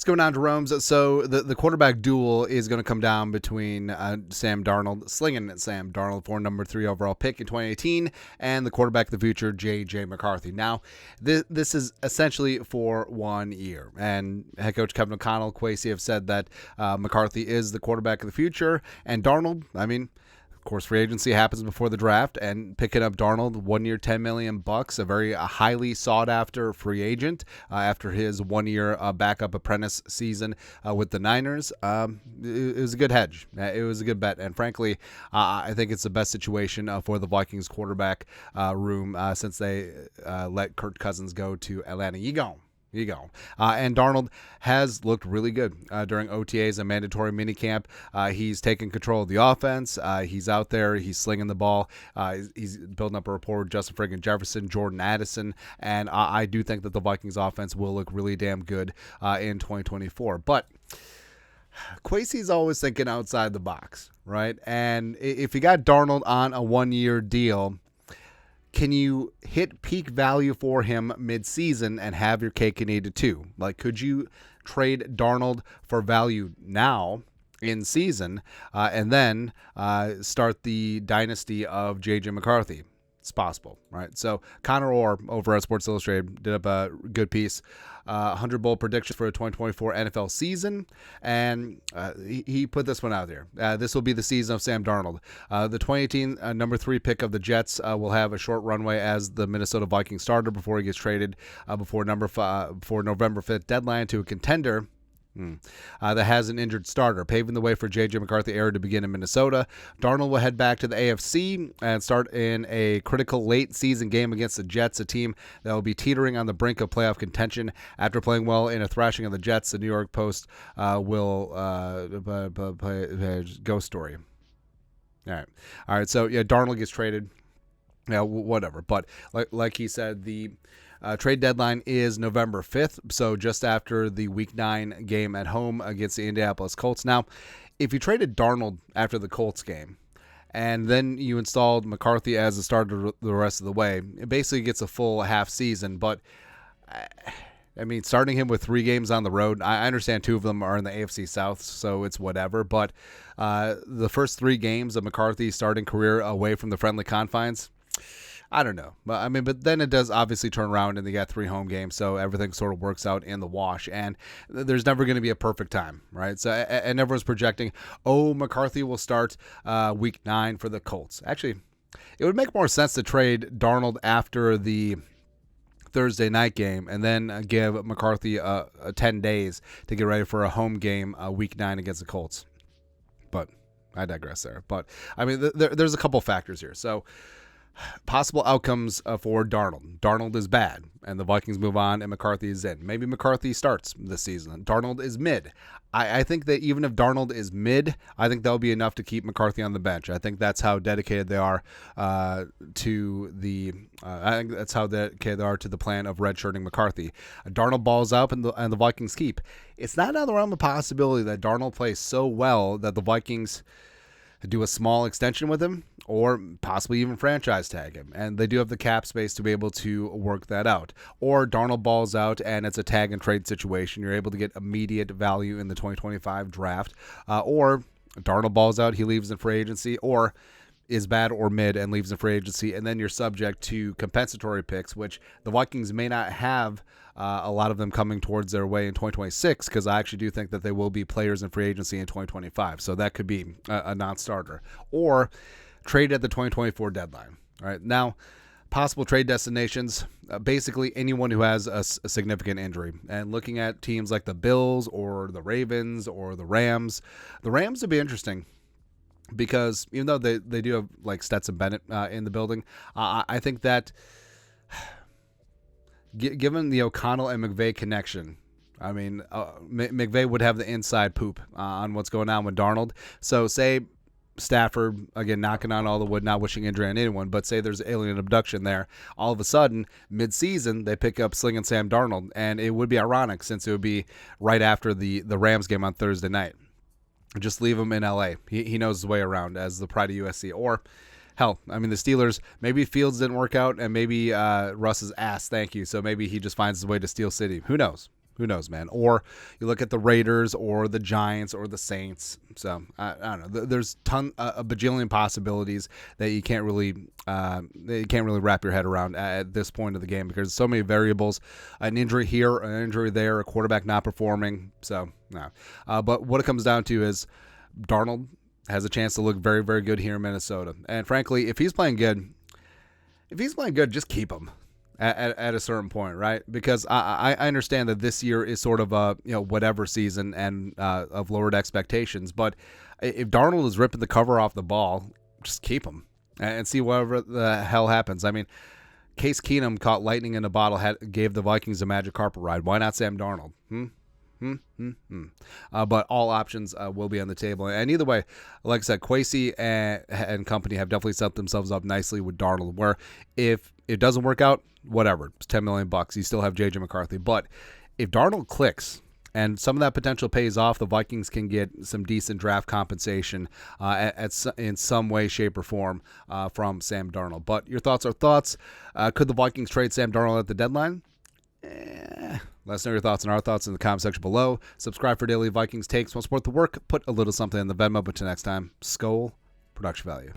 going on, Jerome's? So the quarterback duel is going to come down between Sam Darnold, slinging Sam Darnold for number 3 overall pick in 2018, and the quarterback of the future, JJ McCarthy. Now, this is essentially for 1 year, and head coach Kevin O'Connell, Kwesi have said that McCarthy is the quarterback of the future, and Darnold, I mean, of course, free agency happens before the draft, and picking up Darnold, 1 year, $10 million, a very highly sought after free agent after his 1 year backup apprentice season with the Niners. It was a good hedge. It was a good bet, and frankly, I think it's the best situation for the Vikings quarterback room since they let Kirk Cousins go to Atlanta. You go. And Darnold has looked really good during OTAs and mandatory minicamp. He's taken control of the offense. He's out there. He's slinging the ball. He's building up a rapport with Justin friggin' Jefferson, Jordan Addison, and I do think that the Vikings offense will look really damn good in 2024. But Kwesi's always thinking outside the box, right? And if you got Darnold on a 1 year deal, can you hit peak value for him mid-season and have your cake and eat it too? Like, could you trade Darnold for value now in season and then start the dynasty of JJ McCarthy? It's possible, right? So Connor Orr over at Sports Illustrated did up a good piece, 100 bold predictions for the 2024 NFL season, and he put this one out there. This will be the season of Sam Darnold. The 2018 number 3 pick of the Jets will have a short runway as the Minnesota Vikings starter before he gets traded before November 5th deadline to a contender that has an injured starter, paving the way for JJ McCarthy era to begin in Minnesota. Darnold will head back to the AFC and start in a critical late season game against the Jets, a team that will be teetering on the brink of playoff contention. After playing well in a thrashing of the Jets, the New York Post will play ghost story. All right. So yeah, Darnold gets traded. Yeah, whatever. But like he said, the trade deadline is November 5th, so just after the Week 9 game at home against the Indianapolis Colts. Now, if you traded Darnold after the Colts game and then you installed McCarthy as a starter the rest of the way, it basically gets a full half season. But, I mean, starting him with 3 games on the road, I understand 2 of them are in the AFC South, so it's whatever. But the first 3 games of McCarthy's starting career away from the friendly confines, I don't know. But then it does obviously turn around and they got 3 home games, so everything sort of works out in the wash. And there's never going to be a perfect time, right? So, and everyone's projecting, McCarthy will start Week 9 for the Colts. Actually, it would make more sense to trade Darnold after the Thursday night game and then give McCarthy 10 days to get ready for a home game Week 9 against the Colts. But I digress there. But, I mean, there's a couple factors here. So, possible outcomes for Darnold. Darnold is bad, and the Vikings move on, and McCarthy is in. Maybe McCarthy starts this season. Darnold is mid. I think that even if Darnold is mid, I think that'll be enough to keep McCarthy on the bench. I think that's how dedicated they are to the. I think that's how dedicated they are to the plan of redshirting McCarthy. Darnold balls up, and the Vikings keep. It's not out of the realm of possibility that Darnold plays so well that the Vikings do a small extension with him or possibly even franchise tag him. And they do have the cap space to be able to work that out. Or Darnold balls out and it's a tag and trade situation. You're able to get immediate value in the 2025 draft. Or Darnold balls out, he leaves in free agency, or is bad or mid and leaves in free agency, and then you're subject to compensatory picks, which the Vikings may not have a lot of them coming towards their way in 2026, because I actually do think that they will be players in free agency in 2025. So that could be a non-starter. Or trade at the 2024 deadline. All right. Now, possible trade destinations, basically anyone who has a significant injury. And looking at teams like the Bills or the Ravens or the Rams would be interesting. Because even though they do have like Stetson Bennett in the building, I think that given the O'Connell and McVay connection, I mean, McVay would have the inside poop on what's going on with Darnold. So say Stafford, again, knocking on all the wood, not wishing injury on anyone, but say there's alien abduction there. All of a sudden, mid-season, they pick up slinging Sam Darnold. And it would be ironic since it would be right after the Rams game on Thursday night. Just leave him in L.A. He knows his way around as the pride of USC. Or, hell, I mean, the Steelers, maybe Fields didn't work out, and maybe Russ's ass, thank you. So maybe he just finds his way to Steel City. Who knows? Who knows, man? Or you look at the Raiders or the Giants or the Saints. So I don't know. There's a bajillion possibilities that you can't really wrap your head around at this point of the game, because there's so many variables. An injury here, an injury there, a quarterback not performing. So no. But what it comes down to is Darnold has a chance to look very, very good here in Minnesota. And frankly, if he's playing good, just keep him at a certain point, right? Because I understand that this year is sort of a whatever season and of lowered expectations. But if Darnold is ripping the cover off the ball, just keep him and see whatever the hell happens. I mean, Case Keenum caught lightning in a bottle, gave the Vikings a magic carpet ride. Why not Sam Darnold? But all options will be on the table. And either way, like I said, Kwesi and company have definitely set themselves up nicely with Darnold, where if it doesn't work out, whatever, it's $10 million. You still have JJ McCarthy. But if Darnold clicks and some of that potential pays off, the Vikings can get some decent draft compensation in some way, shape, or form from Sam Darnold. But your thoughts are thoughts. Could the Vikings trade Sam Darnold at the deadline? Let us know your thoughts and our thoughts in the comment section below. Subscribe for daily Vikings takes. Want to support the work? Put a little something in the Venmo. But till next time, Skol, production value.